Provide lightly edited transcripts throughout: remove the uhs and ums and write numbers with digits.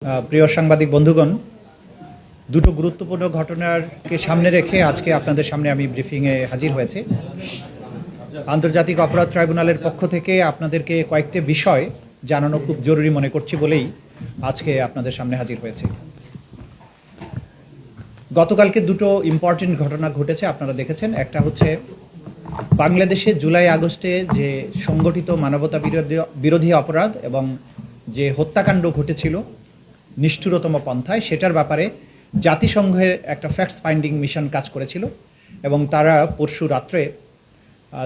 প্রিয় সাংবাদিক বন্ধুগণ, দুটো গুরুত্বপূর্ণ ঘটনাকে সামনে রেখে আজকে আপনাদের সামনে আমি ব্রিফিংয়ে হাজির হয়েছি। আন্তর্জাতিক অপরাধ ট্রাইব্যুনালের পক্ষ থেকে আপনাদেরকে কয়েকটি বিষয় জানানো খুব জরুরি মনে করছি বলেই আজকে আপনাদের সামনে হাজির হয়েছে। গতকালকে দুটো ইম্পর্টেন্ট ঘটনা ঘটেছে, আপনারা দেখেছেন। একটা হচ্ছে বাংলাদেশে জুলাই আগস্টে যে সংগঠিত মানবতা বিরোধী অপরাধ এবং যে হত্যাকাণ্ড ঘটেছিল নিষ্ঠুরতম পন্থায়, সেটার ব্যাপারে জাতিসংঘের একটা ফ্যাক্টস ফাইন্ডিং মিশন কাজ করেছিল এবং তারা পরশু রাত্রে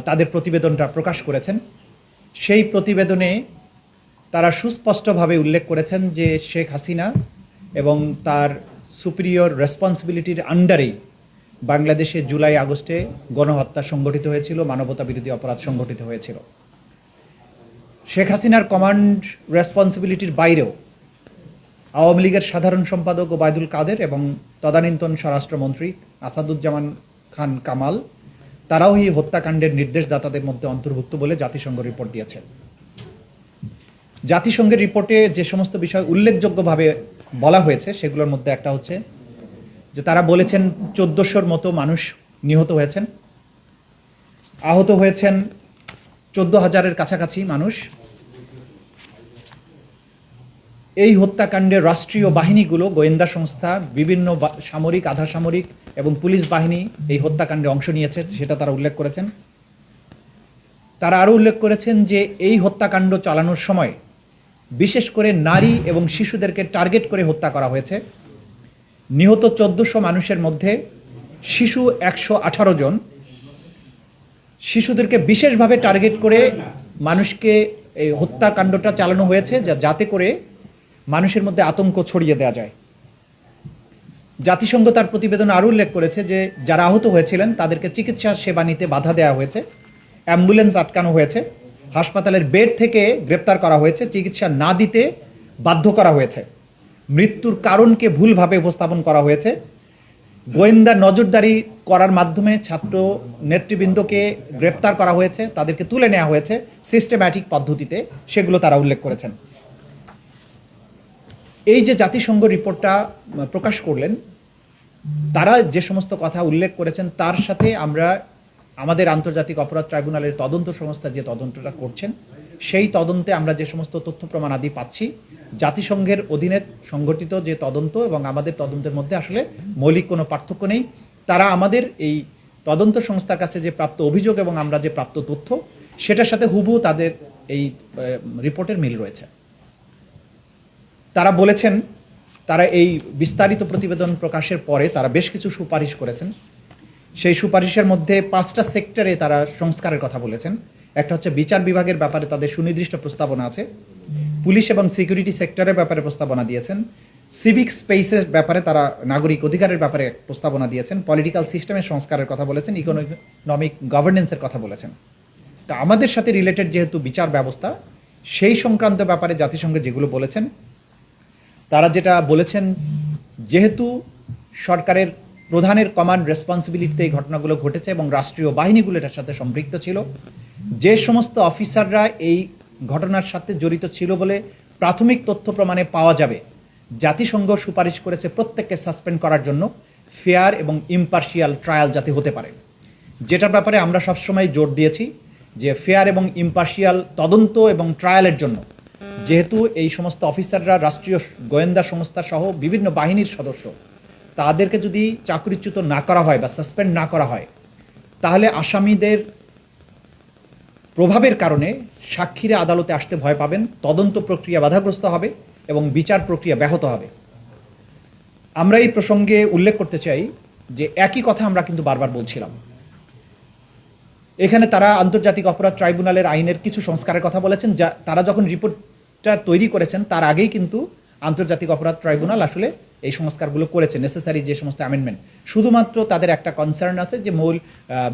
তাদের প্রতিবেদনটা প্রকাশ করেছেন। সেই প্রতিবেদনে তারা সুস্পষ্টভাবে উল্লেখ করেছেন যে শেখ হাসিনা এবং তার সুপিরিয়র রেসপন্সিবিলিটির আন্ডারেই বাংলাদেশে জুলাই আগস্টে গণহত্যা সংগঠিত হয়েছিল, মানবতা বিরোধী অপরাধ সংগঠিত হয়েছিল। শেখ হাসিনার কমান্ড রেসপন্সিবিলিটির বাইরেও আওয়ামী লীগের সাধারণ সম্পাদক ওবায়দুল কাদের এবং তদানীন্তন স্বরাষ্ট্রমন্ত্রী আসাদুজ্জামান খান কামাল, তারাও এই হত্যাকাণ্ডের নির্দেশদাতাদের মধ্যে অন্তর্ভুক্ত বলে জাতিসংঘ রিপোর্ট দিয়েছে। জাতিসংঘের রিপোর্টে যে সমস্ত বিষয় উল্লেখযোগ্যভাবে বলা হয়েছে সেগুলোর মধ্যে একটা হচ্ছে যে তারা বলেছেন 1400-র মতো মানুষ নিহত হয়েছেন, আহত হয়েছেন 14,000-এর কাছাকাছি মানুষ। এই হত্যাকাণ্ডে রাষ্ট্রীয় বাহিনীগুলো, গোয়েন্দা সংস্থা, বিভিন্ন সামরিক, আধা সামরিক এবং পুলিশ বাহিনী এই হত্যাকাণ্ডে অংশ নিয়েছে, সেটা তারা উল্লেখ করেছেন। তারা আরও উল্লেখ করেছেন যে এই হত্যাকাণ্ড চালানোর সময় বিশেষ করে নারী এবং শিশুদেরকে টার্গেট করে হত্যা করা হয়েছে। নিহত 1400 মানুষের মধ্যে শিশু 118 জন। শিশুদেরকে বিশেষভাবে টার্গেট করে মানুষকে এই হত্যাকাণ্ডটা চালানো হয়েছে যাতে করে মানুষের মধ্যে আতঙ্ক ছড়িয়ে দেওয়া যায়। জাতিসংঘ তার প্রতিবেদন আরও উল্লেখ করেছে যে যারা আহত হয়েছিলেন তাদেরকে চিকিৎসা সেবা নিতে বাধা দেওয়া হয়েছে, অ্যাম্বুলেন্স আটকানো হয়েছে, হাসপাতালের বেড থেকে গ্রেপ্তার করা হয়েছে, চিকিৎসা না দিতে বাধ্য করা হয়েছে, মৃত্যুর কারণকে ভুলভাবে উপস্থাপন করা হয়েছে, গোয়েন্দা নজরদারি করার মাধ্যমে ছাত্র নেতৃবৃন্দকে গ্রেপ্তার করা হয়েছে, তাদেরকে তুলে নেওয়া হয়েছে সিস্টেম্যাটিক পদ্ধতিতে, সেগুলো তারা উল্লেখ করেছেন। এই যে জাতিসংঘ রিপোর্টটা প্রকাশ করলেন, তারা যে সমস্ত কথা উল্লেখ করেছেন তার সাথে আমরা আমাদের আন্তর্জাতিক অপরাধ ট্রাইব্যুনালের তদন্ত সংস্থা যে তদন্তটা করছেন সেই তদন্তে আমরা যে সমস্ত তথ্য প্রমাণ আদি পাচ্ছি, জাতিসংঘের অধীনে সংগঠিত যে তদন্ত এবং আমাদের তদন্তের মধ্যে আসলে মৌলিক কোনো পার্থক্য নেই। তারা আমাদের এই তদন্ত সংস্থার কাছে যে প্রাপ্ত অভিযোগ এবং আমরা যে প্রাপ্ত তথ্য সেটার সাথে হুবহু তাদের এই রিপোর্টের মিল রয়েছে। তারা বলেছেন তারা এই বিস্তারিত প্রতিবেদন প্রকাশের পরে তারা বেশ কিছু সুপারিশ করেছেন। সেই সুপারিশের মধ্যে 5টা সেক্টরে তারা সংস্কারের কথা বলেছেন। একটা হচ্ছে বিচার বিভাগের ব্যাপারে তাদের সুনির্দিষ্ট প্রস্তাবনা আছে, পুলিশ এবং সিকিউরিটি সেক্টরের ব্যাপারে প্রস্তাবনা দিয়েছেন, সিভিক স্পেসের ব্যাপারে তারা নাগরিক অধিকারের ব্যাপারে প্রস্তাবনা দিয়েছেন, পলিটিক্যাল সিস্টেমের সংস্কারের কথা বলেছেন, ইকোনমিক গভর্নেন্সের কথা বলেছেন। তা আমাদের সাথে রিলেটেড যেহেতু বিচার ব্যবস্থা, সেই সংক্রান্ত ব্যাপারে জাতিসংঘে যেগুলো বলেছেন, তারা যেটা বলেছেন, যেহেতু সরকারের প্রধানের কমান্ড রেসপন্সিবিলিটিতে এই ঘটনাগুলো ঘটেছে এবং রাষ্ট্রীয় বাহিনীগুলো এটার সাথে সম্পৃক্ত ছিল, যে সমস্ত অফিসাররা এই ঘটনার সাথে জড়িত ছিল বলে প্রাথমিক তথ্য প্রমাণে পাওয়া যাবে, জাতিসংঘ সুপারিশ করেছে প্রত্যেককে সাসপেন্ড করার জন্য, ফেয়ার এবং ইম্পার্শিয়াল ট্রায়াল যাতে হতে পারে। যেটার ব্যাপারে আমরা সবসময় জোর দিয়েছি যে ফেয়ার এবং ইম্পার্শিয়াল তদন্ত এবং ট্রায়ালের জন্য যেহেতু এই সমস্ত অফিসাররা রাষ্ট্রীয় গোয়েন্দা সংস্থা সহ বিভিন্ন বাহিনীর সদস্য, তাদেরকে যদি চাকরিচ্যুত না করা হয় বা সাসপেন্ড না করা হয়, তাহলে আসামিদের প্রভাবের কারণে সাক্ষীরা আদালতে আসতে ভয় পাবেন, তদন্ত প্রক্রিয়া বাধাগ্রস্ত হবে এবং বিচার প্রক্রিয়া ব্যাহত হবে। আমরা এই প্রসঙ্গে উল্লেখ করতে চাই যে একই কথা আমরা কিন্তু বারবার বলছিলাম। এখানে তারা আন্তর্জাতিক অপরাধ ট্রাইব্যুনালের আইনের কিছু সংস্কারের কথা বলেছেন, যা তারা যখন রিপোর্টটা তৈরি করেছেন তার আগেই কিন্তু আন্তর্জাতিক অপরাধ ট্রাইব্যুনাল আসলে এই সংস্কারগুলো করেছে, নেসেসারি যে সমস্ত অ্যামেন্ডমেন্ট। শুধুমাত্র তাদের একটা কনসার্ন আছে যে মূল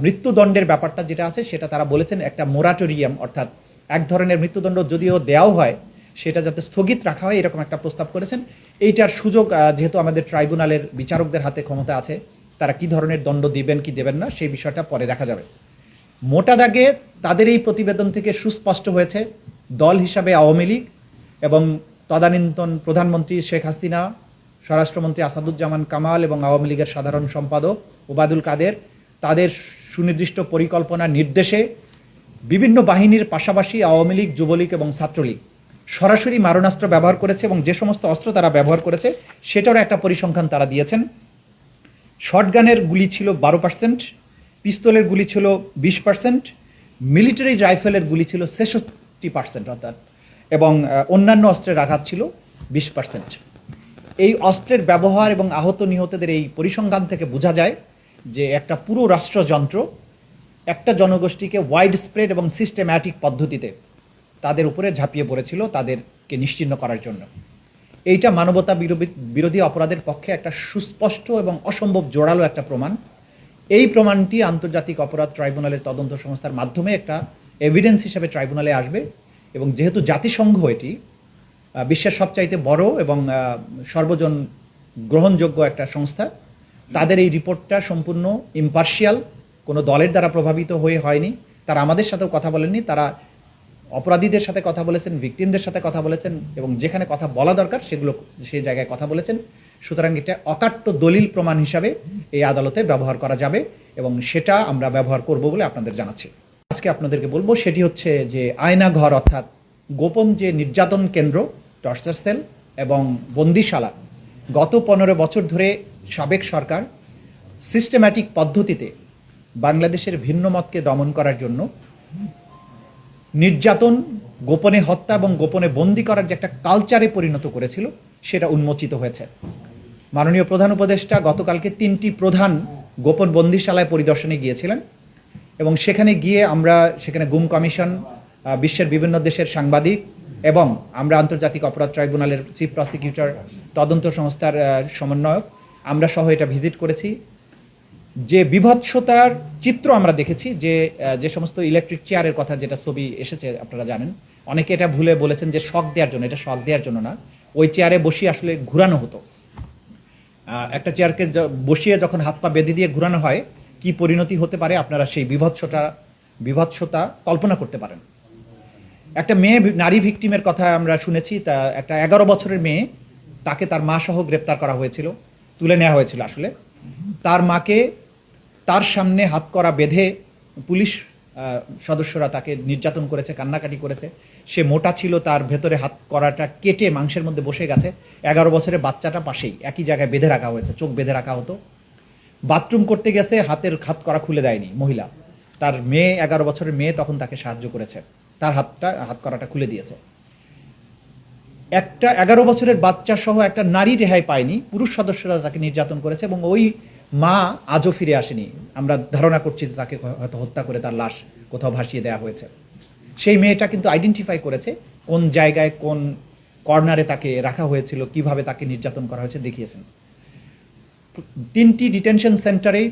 মৃত্যুদণ্ডের ব্যাপারটা যেটা আছে সেটা তারা বলেছেন একটা মোরাটোরিয়াম, অর্থাৎ এক ধরনের মৃত্যুদণ্ড যদিও দেওয়াও হয় সেটা যাতে স্থগিত রাখা হয়, এরকম একটা প্রস্তাব করেছেন। এইটার সুযোগ যেহেতু আমাদের ট্রাইব্যুনালের বিচারকদের হাতে ক্ষমতা আছে, তারা কি ধরনের দণ্ড দিবেন কি দেবেন না সেই বিষয়টা পরে দেখা যাবে। মোটা দাগে তাদের এই প্রতিবেদন থেকে সুস্পষ্ট হয়েছে দল হিসাবে আওয়ামী লীগ এবং তদানীন্তন প্রধানমন্ত্রী শেখ হাসিনা, স্বরাষ্ট্রমন্ত্রী আসাদুজ্জামান কামাল এবং আওয়ামী লীগের সাধারণ সম্পাদক ওবায়দুল কাদের তাদের সুনির্দিষ্ট পরিকল্পনা নির্দেশে বিভিন্ন বাহিনীর পাশাপাশি আওয়ামী লীগ, যুবলীগ এবং ছাত্রলীগ সরাসরি মারণাস্ত্র ব্যবহার করেছে এবং যে সমস্ত অস্ত্র তারা ব্যবহার করেছে সেটারও একটা পরিসংখ্যান তারা দিয়েছেন। শটগানের গুলি ছিল 12%, পিস্তলের গুলি ছিল 20%, মিলিটারি রাইফেলের গুলি ছিল 66% অর্থাৎ, এবং অন্যান্য অস্ত্রের আঘাত ছিল 20%। এই অস্ত্রের ব্যবহার এবং আহত নিহতদের এই পরিসংখ্যান থেকে বোঝা যায় যে একটা পুরো রাষ্ট্রযন্ত্র একটা জনগোষ্ঠীকে ওয়াইড স্প্রেড এবং সিস্টেম্যাটিক পদ্ধতিতে তাদের উপরে ঝাঁপিয়ে পড়েছিল তাদেরকে নিশ্চিহ্ন করার জন্য। এইটা মানবতা বিরোধী অপরাধের পক্ষে একটা সুস্পষ্ট এবং অসম্ভব জোরালো একটা প্রমাণ। এই প্রমাণটি আন্তর্জাতিক অপরাধ ট্রাইব্যুনালের তদন্ত সংস্থার মাধ্যমে একটা এভিডেন্স হিসেবে ট্রাইব্যুনালে আসবে, এবং যেহেতু জাতিসংঘ এটি বিশ্বের সবচাইতে বড় এবং সর্বজন গ্রহণযোগ্য একটা সংস্থা, তাদের এই রিপোর্টটা সম্পূর্ণ ইম্পার্শিয়াল, কোনো দলের দ্বারা প্রভাবিত হয়ে হয়নি। তারা আমাদের সাথেও কথা বলেননি, তারা অপরাধীদের সাথে কথা বলেছেন, ভিকটিমদের সাথে কথা বলেছেন, এবং যেখানে কথা বলা দরকার সেগুলো সেই জায়গায় কথা বলেছেন। সুতরাং এটা অকাট্য দলিল প্রমাণ হিসাবে এই আদালতে ব্যবহার করা যাবে এবং সেটা আমরা ব্যবহার করব বলে আপনাদের জানাচ্ছি। আজকে আপনাদেরকে বলবো সেটি হচ্ছে যে আয়নাঘর অর্থাৎ গোপন যে নির্যাতন কেন্দ্র, টর্চার সেল এবং বন্দিশালা, গত 15 বছর ধরে সাবেক সরকার সিস্টেম্যাটিক পদ্ধতিতে বাংলাদেশের ভিন্ন মতকে দমন করার জন্য নির্যাতন, গোপনে হত্যা এবং গোপনে বন্দী করার যে একটা কালচারে পরিণত করেছিল সেটা উন্মোচিত হয়েছে। মাননীয় প্রধান উপদেষ্টা গতকালকে 3টি প্রধান গোপন বন্দিশালায় পরিদর্শনে গিয়েছিলেন এবং সেখানে গিয়ে আমরা সেখানে গুম কমিশন, বিশ্বের বিভিন্ন দেশের সাংবাদিক এবং আমরা আন্তর্জাতিক অপরাধ ট্রাইব্যুনালের চিফ প্রসিকিউটর, তদন্ত সংস্থার সমন্বয়ক, আমরা সহ এটা ভিজিট করেছি। যে বিভৎসতার চিত্র আমরা দেখেছি, যে সমস্ত ইলেকট্রিক চেয়ারের কথা, যেটা ছবি এসেছে আপনারা জানেন, অনেকে এটা ভুলে বলেছেন যে শক দেওয়ার জন্য, এটা শক দেওয়ার জন্য না, ওই চেয়ারে বসিয়ে আসলে ঘুরানো হতো। একটা চেয়ারকে বসিয়ে যখন হাত পা বেঁধে দিয়ে ঘুরানো হয় কি পরিণতি হতে পারে আপনারা সেই বিভৎসতা কল্পনা করতে পারেন। একটা মেয়ে নারী ভিকটিমের কথা আমরা শুনেছি, তা একটা 11 বছরের মেয়ে, তাকে তার মা সহ গ্রেপ্তার করা হয়েছিল, তুলে নেওয়া হয়েছিল। আসলে তার মাকে তার সামনে হাত করা বেঁধে পুলিশ সদস্যরা তাকে নির্যাতন করেছে, কান্নাকাটি করেছে। সে মোটা ছিল, তার ভেতরে হাত করাটা কেটে মাংসের মধ্যে বসে গেছে। 11 বছরের বাচ্চাটা পাশেই একই জায়গায় বেঁধে রাখা হয়েছে, চোখ বেঁধে রাখা হতো। বাথরুম করতে গেছে, হাত করা খুলে দেয়নি মহিলা, তার মেয়ে 11 বছরের মেয়ে তখন তাকে সাহায্য করেছে, তার হাত করাটা খুলে দিয়েছে। একটা 11 বছরের বাচ্চা সহ একটা নারী রেহাই পায়নি, পুরুষ সদস্যরা তাকে নির্যাতন করেছে এবং ওই মা আজও ফিরে আসেনি। আমরা ধারণা করছি যে তাকে হয়তো হত্যা করে তার লাশ কোথাও ভাসিয়ে দেওয়া হয়েছে। সেই মেয়েটা কিন্তু আইডেন্টিফাই করেছে কোন জায়গায়, কোন কর্নারে তাকে রাখা হয়েছিল, কিভাবে তাকে নির্যাতন করা হয়েছে দেখিয়েছেন। 3টি ডিটেনশন সেন্টারে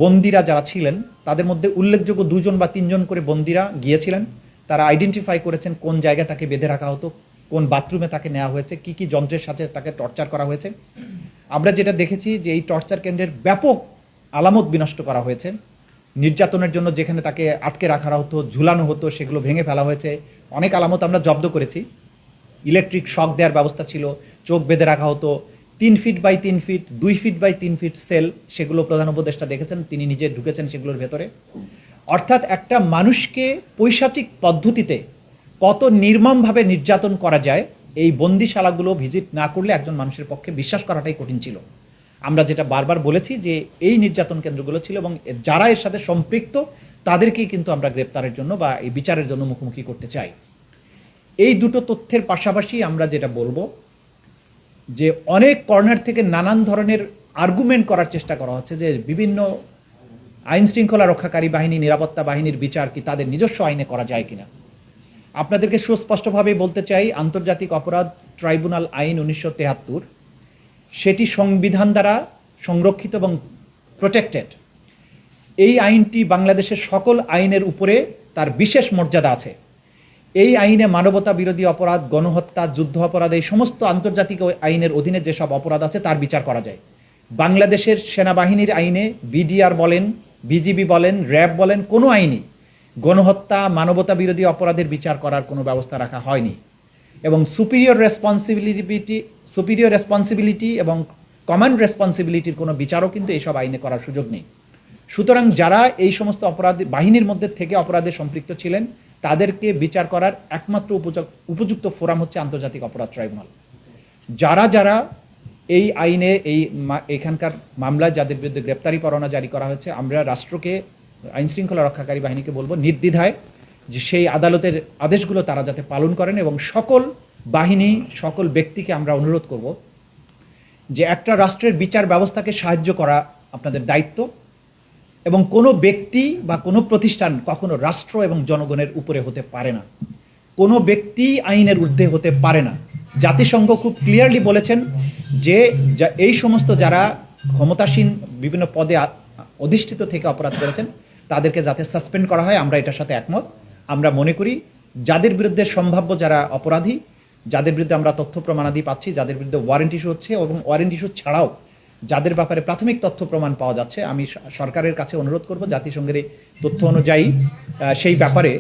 বন্দিরা যারা ছিলেন তাদের মধ্যে উল্লেখযোগ্য 2জন বা 3জন করে বন্দিরা গিয়েছিলেন। তারা আইডেন্টিফাই করেছেন কোন জায়গায় তাকে বেঁধে রাখা হতো, কোন বাথরুমে তাকে নেওয়া হয়েছে, কি কি যন্ত্রের সাথে তাকে টর্চার করা হয়েছে। আমরা যেটা দেখেছি যে এই টর্চার কেন্দ্রের ব্যাপক আলামত বিনষ্ট করা হয়েছে। নির্যাতনের জন্য যেখানে তাকে আটকে রাখা হতো, ঝুলানো হতো, সেগুলো ভেঙে ফেলা হয়েছে। অনেক আলামত আমরা জব্দ করেছি। ইলেকট্রিক শক দেওয়ার ব্যবস্থা ছিল, চোখ বেঁধে রাখা হতো, 3 feet by 3 feet, 2 feet by 3 feet cell, সেগুলো প্রধান উপদেষ্টা দেখেছেন, তিনি নিজে ঢুকেছেন সেগুলোর ভেতরে। অর্থাৎ একটা মানুষকে পৈশাচিক পদ্ধতিতে কত নির্মমভাবে নির্যাতন করা যায়, এই বন্দিশালাগুলো ভিজিট না করলে একজন মানুষের পক্ষে বিশ্বাস করাটাই কঠিন ছিল। আমরা যেটা বারবার বলেছি যে এই নির্যাতন কেন্দ্রগুলো ছিল এবং যারা এর সাথে সম্পৃক্ত তাদেরকেই কিন্তু আমরা গ্রেপ্তারের জন্য বা এই বিচারের জন্য মুখোমুখি করতে চাই। এই দুটো তথ্যের পাশাপাশি আমরা যেটা বলবো যে অনেক কর্নার থেকে নানান ধরনের আর্গুমেন্ট করার চেষ্টা করা হচ্ছে যে বিভিন্ন আইন শৃঙ্খলা রক্ষাকারী বাহিনী, নিরাপত্তা বাহিনীর বিচার কি তাদের নিজস্ব আইনে করা যায় কিনা। আপনাদেরকে সুস্পষ্টভাবেই বলতে চাই, আন্তর্জাতিক অপরাধ ট্রাইব্যুনাল আইন 1973 সেটি সংবিধান দ্বারা সংরক্ষিত এবং প্রোটেক্টেড। এই আইনটি বাংলাদেশের সকল আইনের উপরে তার বিশেষ মর্যাদা আছে। এই আইনে মানবতা বিরোধী অপরাধ, গণহত্যা, যুদ্ধ অপরাধ, এই সমস্ত আন্তর্জাতিক আইনের অধীনে যেসব অপরাধ আছে তার বিচার করা যায়। বাংলাদেশের সেনাবাহিনীর আইনে, বিডিআর বলেন, বিজিবি বলেন, র্যাব বলেন, কোনো আইনই গণহত্যা, মানবতা বিরোধী অপরাধের বিচার করার কোনো ব্যবস্থা রাখা হয়নি। এবং সুপিরিয়র রেসপন্সিবিলিটি এবং কমন রেসপন্সিবিলিটির কোনো বিচারও কিন্তু এইসব আইনে করার সুযোগ নেই। সুতরাং যারা এই সমস্ত অপরাধ বাহিনীর মধ্যে থেকে অপরাধে সম্পৃক্ত ছিলেন তাদেরকে বিচার করার একমাত্র উপযুক্ত ফোরাম হচ্ছে আন্তর্জাতিক অপরাধ ট্রাইব্যুনাল। যারা যারা এই আইনে এখানকার মামলায় যাদের বিরুদ্ধে গ্রেপ্তারি পরোয়ানা জারি করা হয়েছে, আমরা রাষ্ট্রকে, আইনশৃঙ্খলা রক্ষাকারী বাহিনীকে বলবো নির্দ্বিধায় যে সেই আদালতের আদেশগুলো তারা যাতে পালন করেন, এবং সকল বাহিনী, সকল ব্যক্তিকে আমরা অনুরোধ করব যে একটা রাষ্ট্রের বিচার ব্যবস্থাকে সাহায্য করা আপনাদের দায়িত্ব, এবং কোনো ব্যক্তি বা কোনো প্রতিষ্ঠান কখনো রাষ্ট্র এবং জনগণের উপরে হতে পারে না। কোনো ব্যক্তি আইনের ঊর্ধ্বে হতে পারে না। জাতিসংঘ খুব ক্লিয়ারলি বলেছেন যে এই সমস্ত যারা ক্ষমতাসীন বিভিন্ন পদে অধিষ্ঠিত থেকে অপরাধ করেছেন তাদেরকে যাতে সাসপেন্ড করা হয়, আমরা এটার সাথে একমত। আমরা মনে করি যাদের বিরুদ্ধে সম্ভাব্য যারা অপরাধী, যাদের বিরুদ্ধে আমরা তথ্য প্রমাণাদি পাচ্ছি, যাদের বিরুদ্ধে ওয়ারেন্ট ইস্যু হচ্ছে এবং ওয়ারেন্ট ইস্যু ছাড়াও যাদের ব্যাপারে প্রাথমিক তথ্য প্রমাণ পাওয়া যাচ্ছে, আমি সরকারের কাছে অনুরোধ করব জাতিসংঘের এই তথ্য অনুযায়ী সেই ব্যাপারে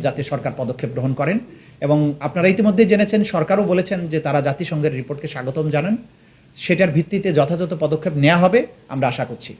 যাতে সরকার পদক্ষেপ গ্রহণ করেন। এবং আপনারা ইতিমধ্যে জেনেছেন, সরকারও বলেছেন যে তারা জাতিসংঘের রিপোর্টকে স্বাগতম জানান, সেটার ভিত্তিতে যথাযথ পদক্ষেপ নেওয়া হবে আমরা আশা করছি।